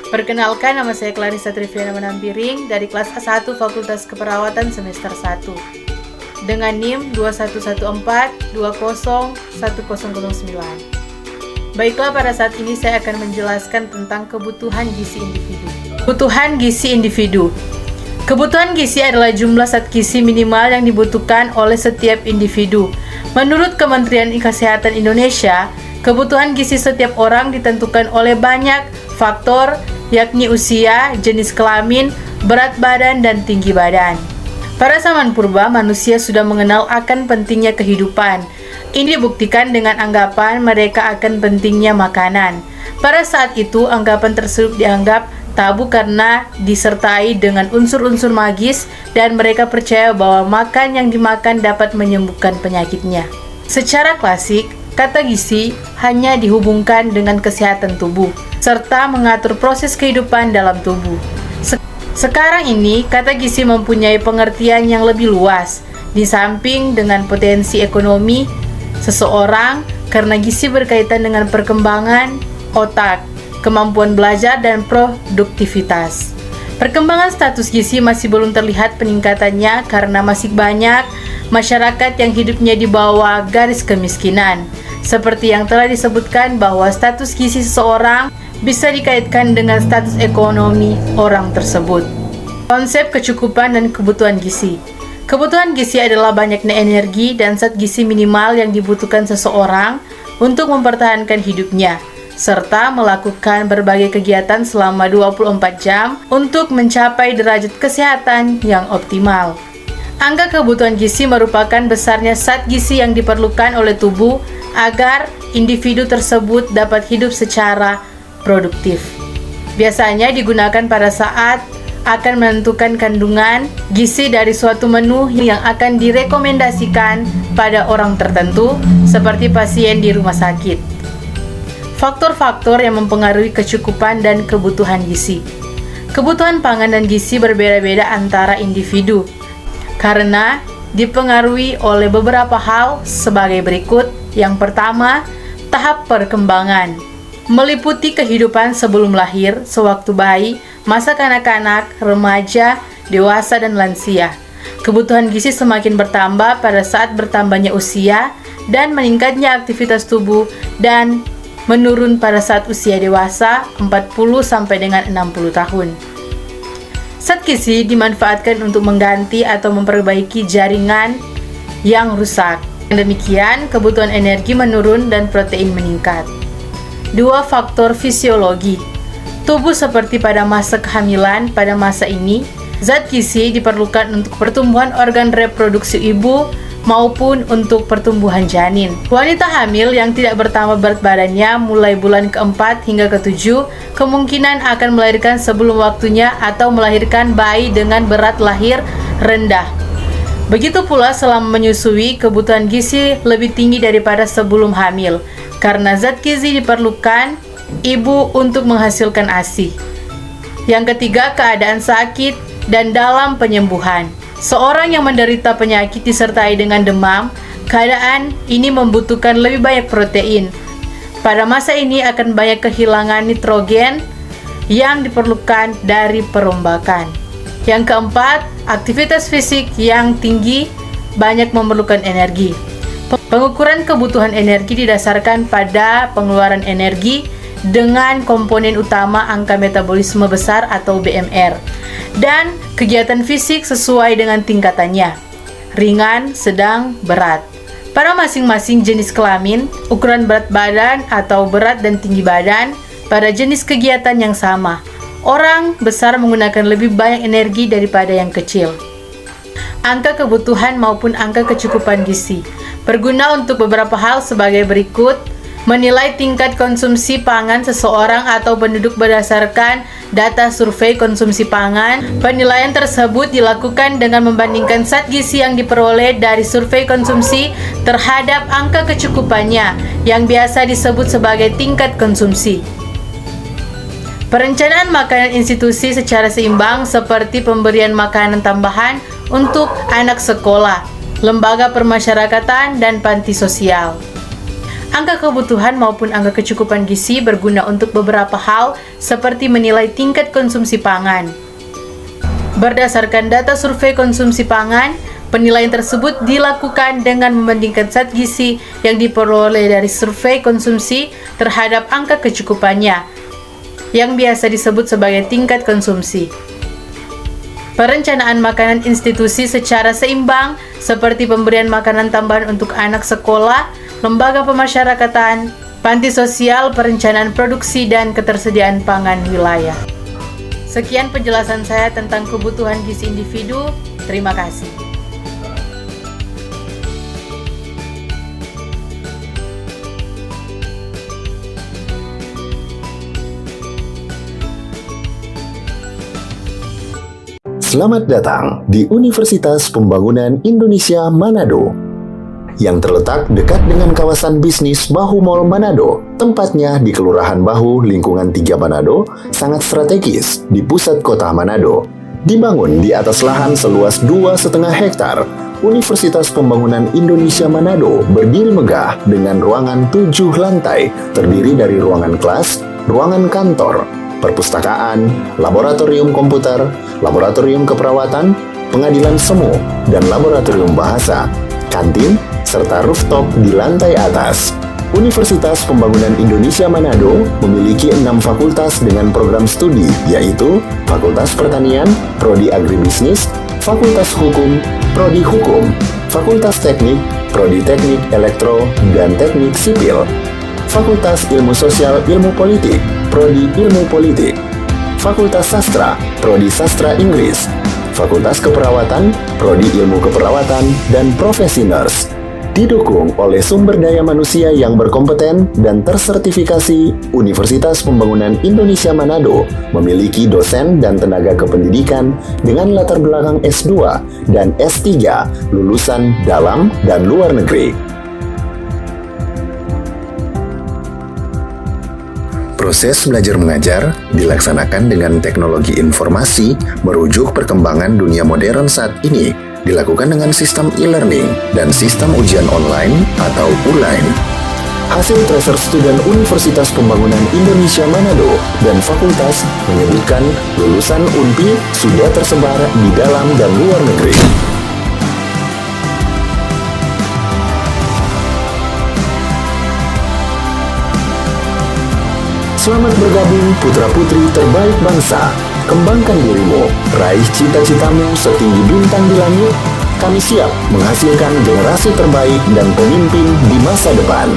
Perkenalkan, nama saya Clarissa Triviana Manampiring dari kelas A1 Fakultas Keperawatan semester 1 dengan NIM 2114201009. Baiklah, pada saat ini saya akan menjelaskan tentang kebutuhan gizi individu. Kebutuhan gizi individu. Kebutuhan gizi adalah jumlah zat gizi minimal yang dibutuhkan oleh setiap individu. Menurut Kementerian Kesehatan Indonesia, kebutuhan gizi setiap orang ditentukan oleh banyak faktor, yakni usia, jenis kelamin, berat badan, dan tinggi badan. Pada zaman purba, manusia sudah mengenal akan pentingnya kehidupan. Ini dibuktikan dengan anggapan mereka akan pentingnya makanan. Pada saat itu, anggapan tersebut dianggap tabu karena disertai dengan unsur-unsur magis dan mereka percaya bahwa makan yang dimakan dapat menyembuhkan penyakitnya. Secara klasik, kata gizi hanya dihubungkan dengan kesehatan tubuh serta mengatur proses kehidupan dalam tubuh. Sekarang ini, kata gizi mempunyai pengertian yang lebih luas, di samping dengan potensi ekonomi seseorang, karena gizi berkaitan dengan perkembangan otak, kemampuan belajar, dan produktivitas. Perkembangan status gizi masih belum terlihat peningkatannya karena masih banyak masyarakat yang hidupnya di bawah garis kemiskinan. Seperti yang telah disebutkan bahwa status gizi seseorang bisa dikaitkan dengan status ekonomi orang tersebut. Konsep kecukupan dan kebutuhan gizi. Kebutuhan gizi adalah banyaknya energi dan zat gizi minimal yang dibutuhkan seseorang untuk mempertahankan hidupnya, serta melakukan berbagai kegiatan selama 24 jam untuk mencapai derajat kesehatan yang optimal. Angka kebutuhan gizi merupakan besarnya zat gizi yang diperlukan oleh tubuh agar individu tersebut dapat hidup secara produktif. Biasanya digunakan pada saat akan menentukan kandungan gizi dari suatu menu yang akan direkomendasikan pada orang tertentu, seperti pasien di rumah sakit. Faktor-faktor yang mempengaruhi kecukupan dan kebutuhan gizi. Kebutuhan pangan dan gizi berbeda-beda antara individu karena dipengaruhi oleh beberapa hal sebagai berikut. Yang pertama, tahap perkembangan, meliputi kehidupan sebelum lahir, sewaktu bayi, masa kanak-kanak, remaja, dewasa, dan lansia. Kebutuhan gizi semakin bertambah pada saat bertambahnya usia dan meningkatnya aktivitas tubuh, dan menurun pada saat usia dewasa 40 sampai dengan 60 tahun. Zat gizi dimanfaatkan untuk mengganti atau memperbaiki jaringan yang rusak. Demikian, kebutuhan energi menurun dan protein meningkat. 2. Faktor fisiologi. Tubuh seperti pada masa kehamilan. Pada masa ini, zat gizi diperlukan untuk pertumbuhan organ reproduksi ibu maupun untuk pertumbuhan janin. Wanita hamil yang tidak bertambah berat badannya mulai bulan ke-4 hingga ke-7 kemungkinan akan melahirkan sebelum waktunya atau melahirkan bayi dengan berat lahir rendah. Begitu pula selama menyusui, kebutuhan gizi lebih tinggi daripada sebelum hamil karena zat gizi diperlukan ibu untuk menghasilkan ASI. Yang ketiga, keadaan sakit dan dalam penyembuhan. Seorang yang menderita penyakit disertai dengan demam, keadaan ini membutuhkan lebih banyak protein. Pada masa ini akan banyak kehilangan nitrogen yang diperlukan dari perombakan. Yang keempat, aktivitas fisik yang tinggi banyak memerlukan energi. Pengukuran kebutuhan energi didasarkan pada pengeluaran energi dengan komponen utama angka metabolisme besar atau BMR dan kegiatan fisik sesuai dengan tingkatannya, ringan, sedang, berat. Pada masing-masing jenis kelamin, ukuran berat badan atau berat dan tinggi badan pada jenis kegiatan yang sama. Orang besar menggunakan lebih banyak energi daripada yang kecil. Angka kebutuhan maupun angka kecukupan gizi berguna untuk beberapa hal sebagai berikut. Menilai tingkat konsumsi pangan seseorang atau penduduk berdasarkan data survei konsumsi pangan. Penilaian tersebut dilakukan dengan membandingkan zat gizi yang diperoleh dari survei konsumsi terhadap angka kecukupannya, yang biasa disebut sebagai tingkat konsumsi. Perencanaan makanan institusi secara seimbang seperti pemberian makanan tambahan untuk anak sekolah, lembaga permasyarakatan, dan panti sosial. Angka kebutuhan maupun angka kecukupan gizi berguna untuk beberapa hal seperti menilai tingkat konsumsi pangan. Berdasarkan data survei konsumsi pangan, penilaian tersebut dilakukan dengan membandingkan zat gizi yang diperoleh dari survei konsumsi terhadap angka kecukupannya, yang biasa disebut sebagai tingkat konsumsi. Perencanaan makanan institusi secara seimbang seperti pemberian makanan tambahan untuk anak sekolah, lembaga pemasyarakatan, panti sosial, perencanaan produksi, dan ketersediaan pangan wilayah. Sekian penjelasan saya tentang kebutuhan gizi individu. Terima kasih. Selamat datang di Universitas Pembangunan Indonesia Manado yang terletak dekat dengan kawasan bisnis Bahu Mall Manado. Tempatnya di Kelurahan Bahu, lingkungan 3 Manado, sangat strategis di pusat kota Manado. Dibangun di atas lahan seluas 2,5 hektar, Universitas Pembangunan Indonesia Manado berdiri megah dengan ruangan 7 lantai, terdiri dari ruangan kelas, ruangan kantor, perpustakaan, laboratorium komputer, laboratorium keperawatan, pengadilan semu, dan laboratorium bahasa, kantin, serta rooftop di lantai atas. Universitas Pembangunan Indonesia Manado memiliki 6 fakultas dengan program studi, yaitu Fakultas Pertanian, Prodi Agribisnis, Fakultas Hukum, Prodi Hukum, Fakultas Teknik, Prodi Teknik Elektro dan Teknik Sipil, Fakultas Ilmu Sosial Ilmu Politik, Prodi Ilmu Politik, Fakultas Sastra, Prodi Sastra Inggris, Fakultas Keperawatan, Prodi Ilmu Keperawatan, dan Profesi Nurse. Didukung oleh sumber daya manusia yang berkompeten dan tersertifikasi, Universitas Pembangunan Indonesia Manado memiliki dosen dan tenaga kependidikan dengan latar belakang S2 dan S3 lulusan dalam dan luar negeri. Proses belajar mengajar dilaksanakan dengan teknologi informasi merujuk perkembangan dunia modern saat ini, dilakukan dengan sistem e-learning dan sistem ujian online atau ULAIN. Hasil tracer student Universitas Pembangunan Indonesia Manado dan fakultas menyebutkan lulusan UNPI sudah tersebar di dalam dan luar negeri. Selamat bergabung putra-putri terbaik bangsa. Kembangkan dirimu, raih cita-citamu setinggi bintang di langit. Kami siap menghasilkan generasi terbaik dan pemimpin di masa depan.